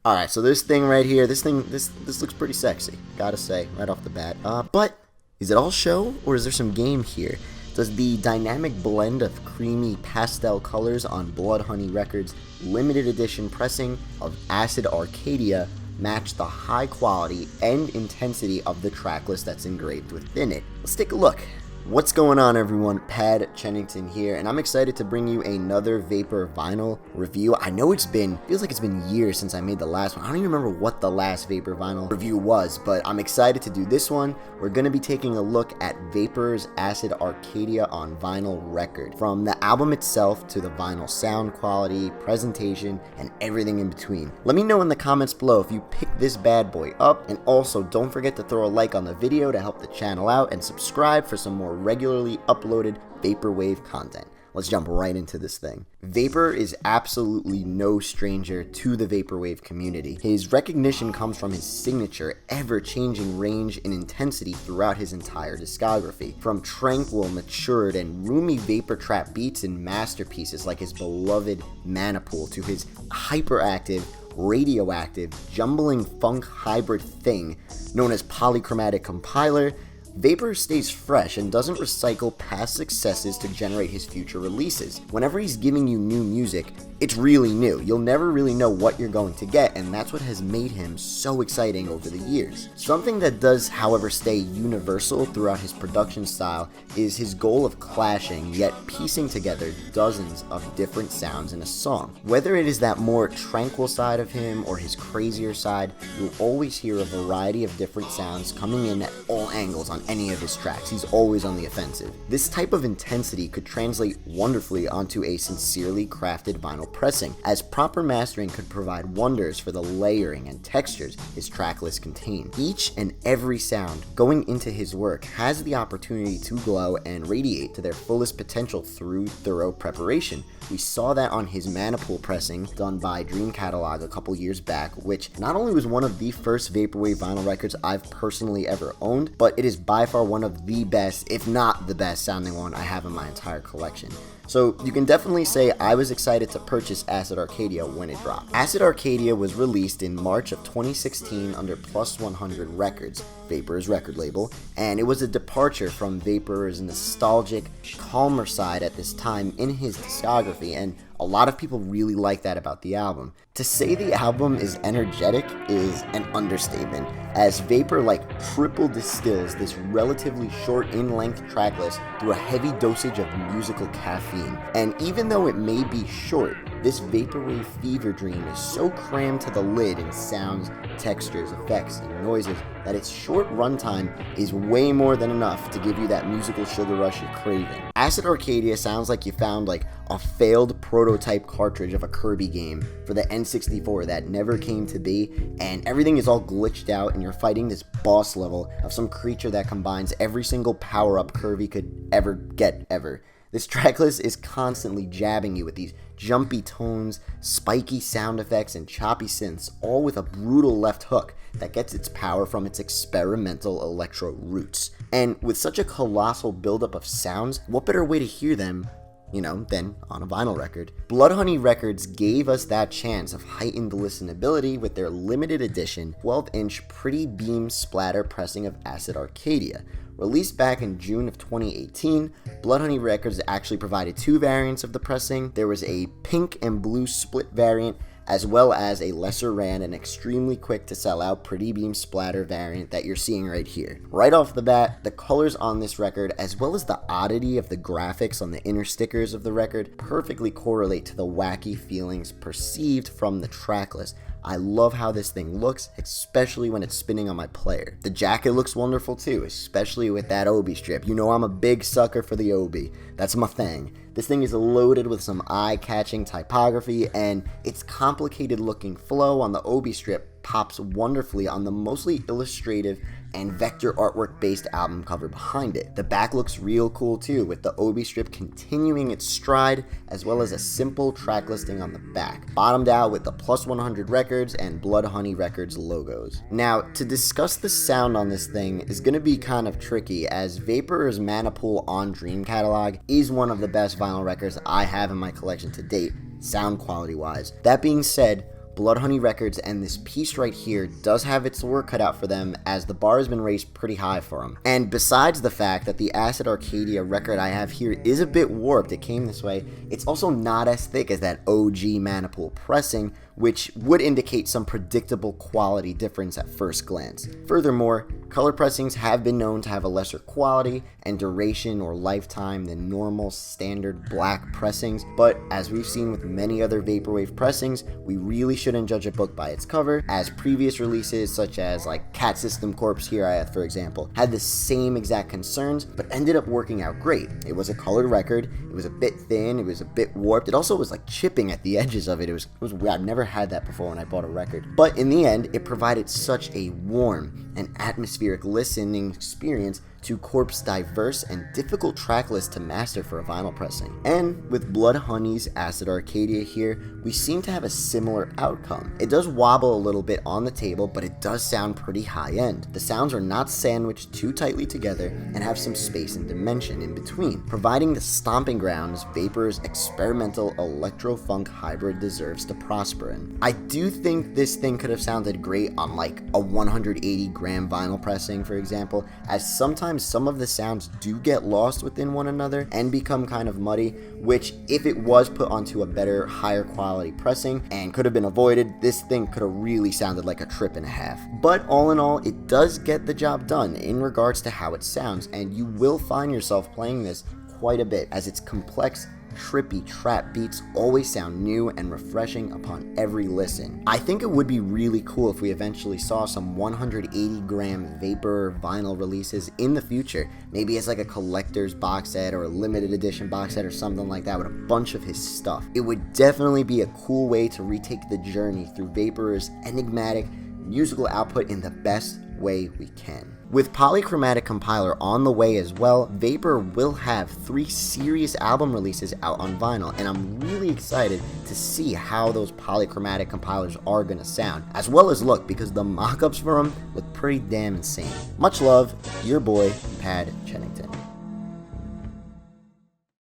Alright, so this thing right here, this looks pretty sexy, gotta say, right off the bat. But is it all show, or is there some game here? Does the dynamic blend of creamy pastel colors on Blood Honey Records' limited edition pressing of Acid Arcadia match the high quality and intensity of the tracklist that's engraved within it? Let's take a look. What's going on, everyone? Pad Chennington here, and I'm excited to bring you another Vapor vinyl review. I know feels like it's been years since I made the last one. I don't even remember what the last Vapor vinyl review was, but I'm excited to do this one. We're going to be taking a look at Vapor's Acid Arcadia on vinyl record. From the album itself to the vinyl sound quality, presentation, and everything in between. Let me know in the comments below if you picked this bad boy up, and also don't forget to throw a like on the video to help the channel out, and subscribe for some more regularly uploaded Vaporwave content. Let's jump right into this thing. Vaporror is absolutely no stranger to the Vaporwave community. His recognition comes from his signature, ever-changing range and intensity throughout his entire discography. From tranquil, matured, and roomy Vaportrap beats and masterpieces like his beloved MANAPOOL to his hyperactive, radioactive, jumbling funk hybrid thing known as Polychromatic Compiler, Vaporror stays fresh and doesn't recycle past successes to generate his future releases. Whenever he's giving you new music, it's really new. You'll never really know what you're going to get, and that's what has made him so exciting over the years. Something that does, however, stay universal throughout his production style is his goal of clashing, yet piecing together dozens of different sounds in a song. Whether it is that more tranquil side of him or his crazier side, you'll always hear a variety of different sounds coming in at all angles on any of his tracks. He's always on the offensive. This type of intensity could translate wonderfully onto a sincerely crafted vinyl pressing, as proper mastering could provide wonders for the layering and textures his tracklist contain. Each and every sound going into his work has the opportunity to glow and radiate to their fullest potential through thorough preparation. We saw that on his MANAPOOL pressing done by Dream Catalog a couple years back, which not only was one of the first Vaporwave vinyl records I've personally ever owned, but it is by far one of the best, if not the best sounding one I have in my entire collection. So you can definitely say I was excited to purchase Acid Arcadia when it dropped. Acid Arcadia was released in March of 2016 under Plus 100 Records, Vaporror's record label, and it was a departure from Vaporror's nostalgic, calmer side at this time in his discography, and a lot of people really like that about the album. To say the album is energetic is an understatement, as Vaporror triple distills this relatively short in-length tracklist through a heavy dosage of musical caffeine. And even though it may be short, this Vaporwave fever dream is so crammed to the lid in sounds, textures, effects, and noises that its short runtime is way more than enough to give you that musical sugar rush you're craving. Acid Arcadia sounds like you found a failed prototype cartridge of a Kirby game for the N64 that never came to be, and everything is all glitched out and you're fighting this boss level of some creature that combines every single power-up Kirby could ever get ever. This tracklist is constantly jabbing you with these jumpy tones, spiky sound effects, and choppy synths, all with a brutal left hook that gets its power from its experimental electro roots. And with such a colossal buildup of sounds, what better way to hear them than on a vinyl record? Blood Honey Records gave us that chance of heightened listenability with their limited edition 12-inch Pretty Beam splatter pressing of Acid Arcadia. Released back in June of 2018, Blood Honey Records actually provided two variants of the pressing. There was a pink and blue split variant, as well as a lesser ran and extremely quick to sell out Pretty Beam splatter variant that you're seeing right here. Right off the bat, the colors on this record, as well as the oddity of the graphics on the inner stickers of the record, perfectly correlate to the wacky feelings perceived from the tracklist. I love how this thing looks, especially when it's spinning on my player. The jacket looks wonderful too, especially with that obi strip. You know I'm a big sucker for the obi. That's my thing. This thing is loaded with some eye-catching typography, and its complicated looking flow on the obi strip pops wonderfully on the mostly illustrative and vector artwork based album cover behind it. The back looks real cool too, with the obi strip continuing its stride, as well as a simple track listing on the back, bottomed out with the Plus 100 Records and Blood Honey Records logos. Now, to discuss the sound on this thing is going to be kind of tricky, as Vaporror's MANAPOOL on Dream Catalog is one of the best vinyl records I have in my collection to date, sound quality wise. That being said, Blood Honey Records and this piece right here does have its work cut out for them, as the bar has been raised pretty high for them. And besides the fact that the Acid Arcadia record I have here is a bit warped, it came this way, it's also not as thick as that OG MANAPOOL pressing, which would indicate some predictable quality difference at first glance. Furthermore, color pressings have been known to have a lesser quality and duration or lifetime than normal standard black pressings, but as we've seen with many other Vaporwave pressings, we really shouldn't judge a book by its cover, as previous releases such as like Cat System Corps here, for example, had the same exact concerns, but ended up working out great. It was a colored record, it was a bit thin, it was a bit warped, it also was like chipping at the edges of it. It was weird. I've never had that before when I bought a record, but in the end it provided such a warm and atmospheric listening experience to Corp's diverse and difficult track list to master for a vinyl pressing. And with Blood Honey's Acid Arcadia here, we seem to have a similar outcome. It does wobble a little bit on the table, but it does sound pretty high end. The sounds are not sandwiched too tightly together and have some space and dimension in between, providing the stomping grounds Vapor's experimental electro-funk hybrid deserves to prosper in. I do think this thing could have sounded great on like a 180-gram vinyl pressing, for example, as sometimes some of the sounds do get lost within one another and become kind of muddy, which if it was put onto a better, higher quality pressing and could have been avoided, this thing could have really sounded like a trip and a half. But all in all, it does get the job done in regards to how it sounds, and you will find yourself playing this quite a bit, as its complex, trippy trap beats always sound new and refreshing upon every listen. I think it would be really cool if we eventually saw some 180-gram Vaporror vinyl releases in the future, maybe as like a collector's box set or a limited edition box set or something like that with a bunch of his stuff. It would definitely be a cool way to retake the journey through Vaporror's enigmatic musical output in the best way we can. With Polychromatic Compiler on the way as well, Vaporror will have 3 serious album releases out on vinyl, and I'm really excited to see how those Polychromatic Compilers are gonna sound, as well as look, because the mock-ups for them look pretty damn insane. Much love, your boy, Pad Chennington.